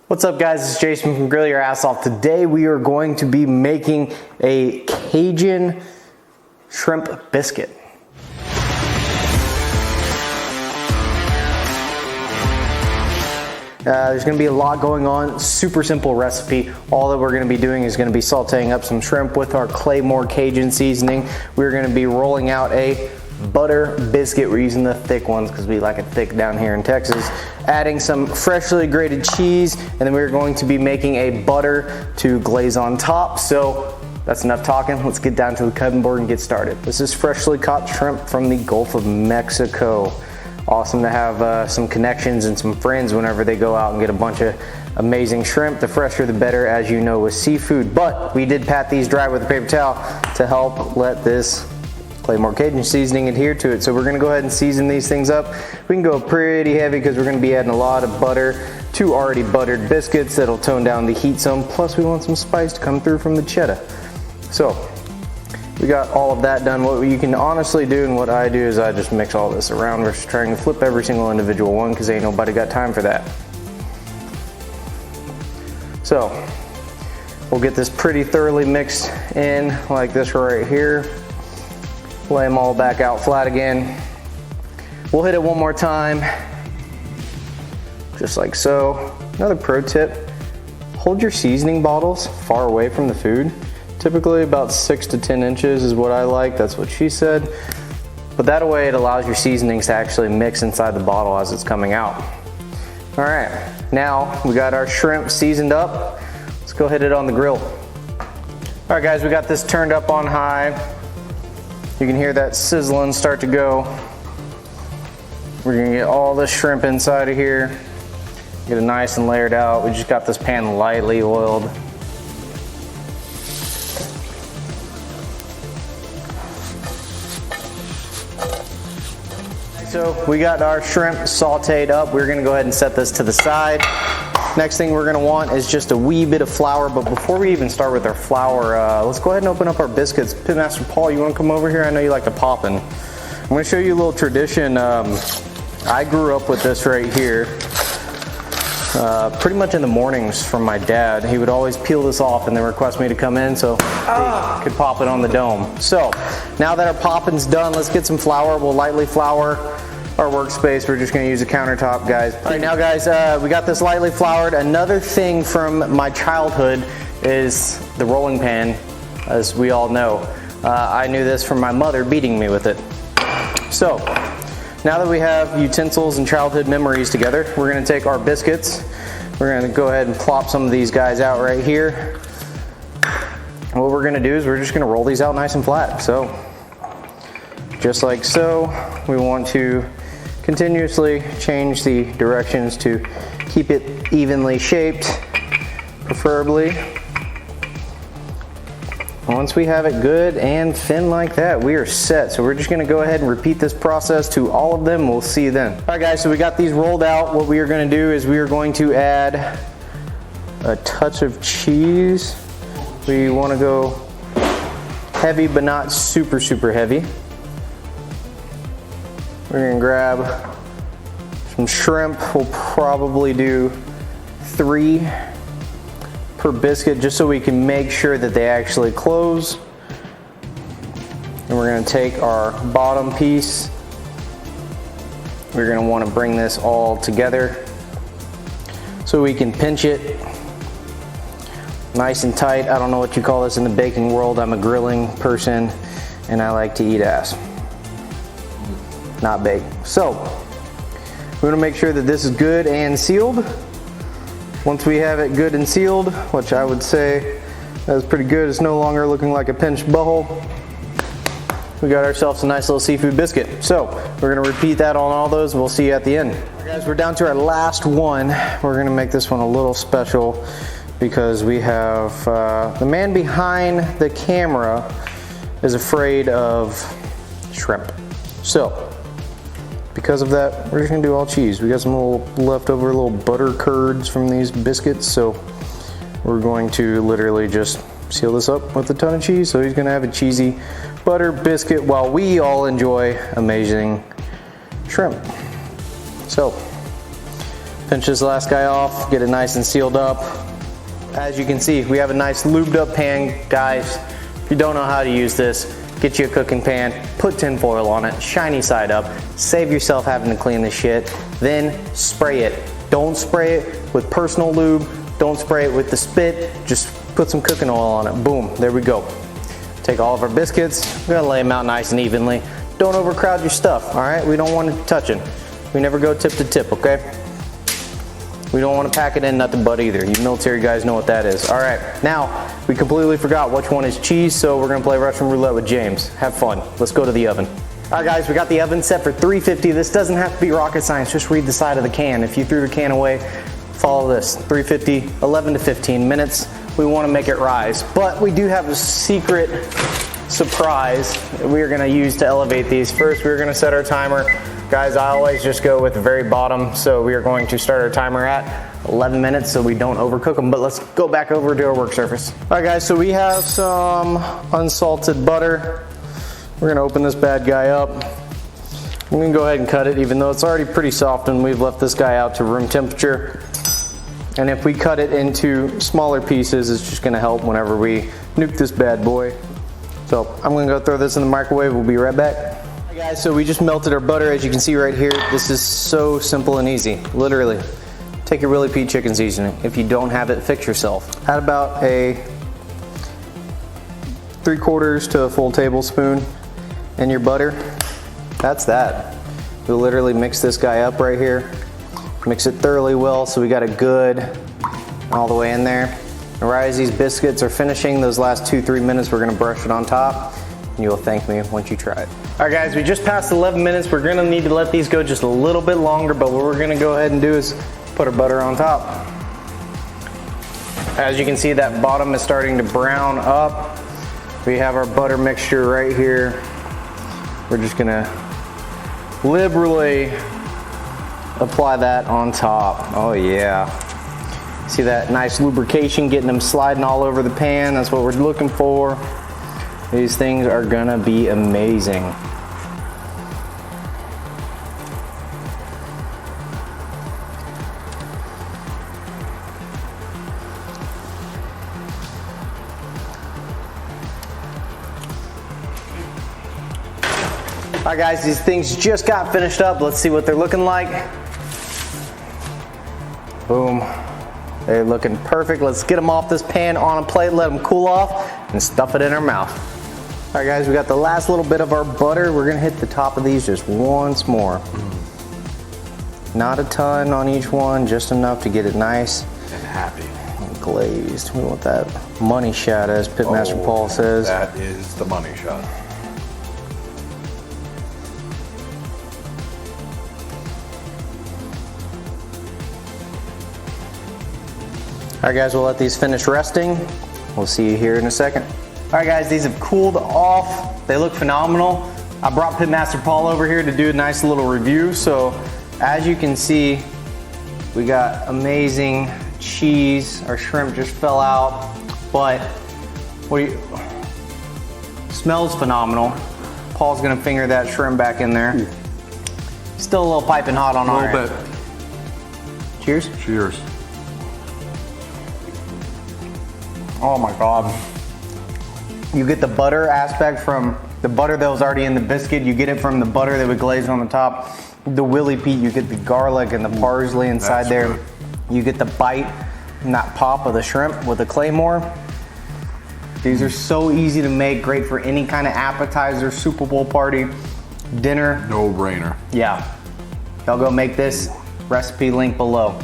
What's up guys, it's Jason from Grill Your Ass Off. Today we are going to be making a Cajun shrimp biscuit. There's going to be a lot going on, super simple recipe. All that we're going to be doing is going to be sauteing up some shrimp with our Claymore Cajun Seasoning. We're going to be rolling out a butter biscuit. We're using the thick ones because we like it thick down here in Texas. Adding some freshly grated cheese, and then we're going to be making a butter to glaze on top. So that's enough talking. Let's get down to the cutting board and get started. This is freshly caught shrimp from the Gulf of Mexico. Awesome to have some connections and some friends whenever they go out and get a bunch of amazing shrimp. The fresher the better, as you know, with seafood. But we did pat these dry with a paper towel to help let this Claymore Cajun Seasoning adhere to it. So we're gonna go ahead and season these things up. We can go pretty heavy because we're gonna be adding a lot of butter to already buttered biscuits. That'll tone down the heat some. Plus we want some spice to come through from the cheddar. So we got all of that done. What you can honestly do, and what I do, is I just mix all this around versus trying to flip every single individual one because ain't nobody got time for that. So we'll get this pretty thoroughly mixed in like this right here. Lay them all back out flat again. We'll hit it one more time, just like so. Another pro tip, hold your seasoning bottles far away from the food. Typically about 6 to 10 inches is what I like, that's what she said. But that way it allows your seasonings to actually mix inside the bottle as it's coming out. All right, now we got our shrimp seasoned up. Let's go hit it on the grill. All right guys, we got this turned up on high. You can hear that sizzling start to go. We're gonna get all the shrimp inside of here. Get it nice and layered out. We just got this pan lightly oiled. So we got our shrimp sauteed up. We're gonna go ahead and set this to the side. Next thing we're gonna want is just a wee bit of flour, but before we even start with our flour, let's go ahead and open up our biscuits. Pitmaster Paul, you wanna come over here? I know you like to poppin'. I'm gonna show you a little tradition. I grew up with this right here, pretty much in the mornings from my dad. He would always peel this off and then request me to come in so he could pop it on the dome. So now that our poppin's done, let's get some flour. We'll lightly flour our workspace. We're just gonna use a countertop, guys. All right, now guys, we got this lightly floured. Another thing from my childhood is the rolling pan, as we all know. I knew this from my mother beating me with it. So, now that we have utensils and childhood memories together, we're gonna take our biscuits. We're gonna go ahead and plop some of these guys out right here. And what we're gonna do is we're just gonna roll these out nice and flat. So, just like so, we want to continuously change the directions to keep it evenly shaped, preferably. Once we have it good and thin like that, we are set. So we're just gonna go ahead and repeat this process to all of them. We'll see you then. All right guys, so we got these rolled out. What we are gonna do is we are going to add a touch of cheese. We wanna go heavy, but not super, super heavy. We're gonna grab some shrimp. We'll probably do 3 per biscuit just so we can make sure that they actually close. And we're gonna take our bottom piece. We're gonna wanna bring this all together so we can pinch it nice and tight. I don't know what you call this in the baking world. I'm a grilling person and I like to eat ass, not bake. So we're gonna make sure that this is good and sealed. Once we have it good and sealed, which I would say that's pretty good, it's no longer looking like a pinched butthole, we got ourselves a nice little seafood biscuit. So we're gonna repeat that on all those and we'll see you at the end. All right, guys, we're down to our last one. We're gonna make this one a little special because we have the man behind the camera is afraid of shrimp. So because of that, we're just gonna do all cheese. We got some little leftover little butter curds from these biscuits, so we're going to literally just seal this up with a ton of cheese. So he's gonna have a cheesy butter biscuit while we all enjoy amazing shrimp. So Pinch this last guy off, get it nice and sealed up. As you can see, we have a nice lubed up pan. Guys, if you don't know how to use this, get you a cooking pan, put tin foil on it, shiny side up, save yourself having to clean this shit, then spray it. Don't spray it with personal lube, don't spray it with the spit, just put some cooking oil on it. Boom, there we go. Take all of our biscuits, we're gonna lay them out nice and evenly. Don't overcrowd your stuff, all right? We don't want it touching. We never go tip to tip, okay? We don't want to pack it in nothing but either. You military guys know what that is. All right, now we completely forgot which one is cheese, so we're gonna play Russian roulette with James. Have fun. Let's go to the oven. All right, guys, we got the oven set for 350. This doesn't have to be rocket science. Just read the side of the can. If you threw the can away, follow this. 350, 11 to 15 minutes. We want to make it rise, but we do have a secret surprise we're gonna use to elevate these. First, we're gonna set our timer. Guys, I always just go with the very bottom, so we are going to start our timer at 11 minutes so we don't overcook them, but let's go back over to our work surface. All right, guys, so we have some unsalted butter. We're gonna open this bad guy up. I'm gonna go ahead and cut it, even though it's already pretty soft and we've left this guy out to room temperature. And if we cut it into smaller pieces, it's just gonna help whenever we nuke this bad boy. So I'm gonna go throw this in the microwave. We'll be right back. Hey guys, so we just melted our butter. As you can see right here, this is so simple and easy. Literally, take your Willie P chicken seasoning. If you don't have it, fix yourself. Add about a 3/4 to a full tablespoon in your butter. That's that. We'll literally mix this guy up right here. Mix it thoroughly well so we got it good all the way in there. And right as these biscuits are finishing, those last 2-3 minutes, we're gonna brush it on top. And you'll thank me once you try it. All right guys, we just passed 11 minutes. We're gonna need to let these go just a little bit longer, but what we're gonna go ahead and do is put our butter on top. As you can see, that bottom is starting to brown up. We have our butter mixture right here. We're just gonna liberally apply that on top. Oh yeah. See that nice lubrication, getting them sliding all over the pan. That's what we're looking for. These things are gonna be amazing. All right guys, these things just got finished up. Let's see what they're looking like. Boom. They're looking perfect. Let's get them off this pan on a plate, let them cool off, and stuff it in our mouth. All right guys, we got the last little bit of our butter. We're gonna hit the top of these just once more. Not a ton on each one, just enough to get it nice and happy. And glazed. We want that money shot, as Pitmaster Paul says. That is the money shot. All right guys, we'll let these finish resting. We'll see you here in a second. All right guys, these have cooled off. They look phenomenal. I brought Pitmaster Paul over here to do a nice little review. So as you can see, we got amazing cheese. Our shrimp just fell out, but smells phenomenal. Paul's gonna finger that shrimp back in there. Still a little piping hot on our end. A little bit. Cheers. Cheers. Oh my God. You get the butter aspect from the butter that was already in the biscuit. You get it from the butter that we glazed on the top. The Willie Pete, you get the garlic and the parsley inside there. Good. You get the bite and that pop of the shrimp with the Claymore. These are so easy to make, great for any kind of appetizer, Super Bowl party, dinner. No brainer. Yeah. Y'all go make this. Recipe link below.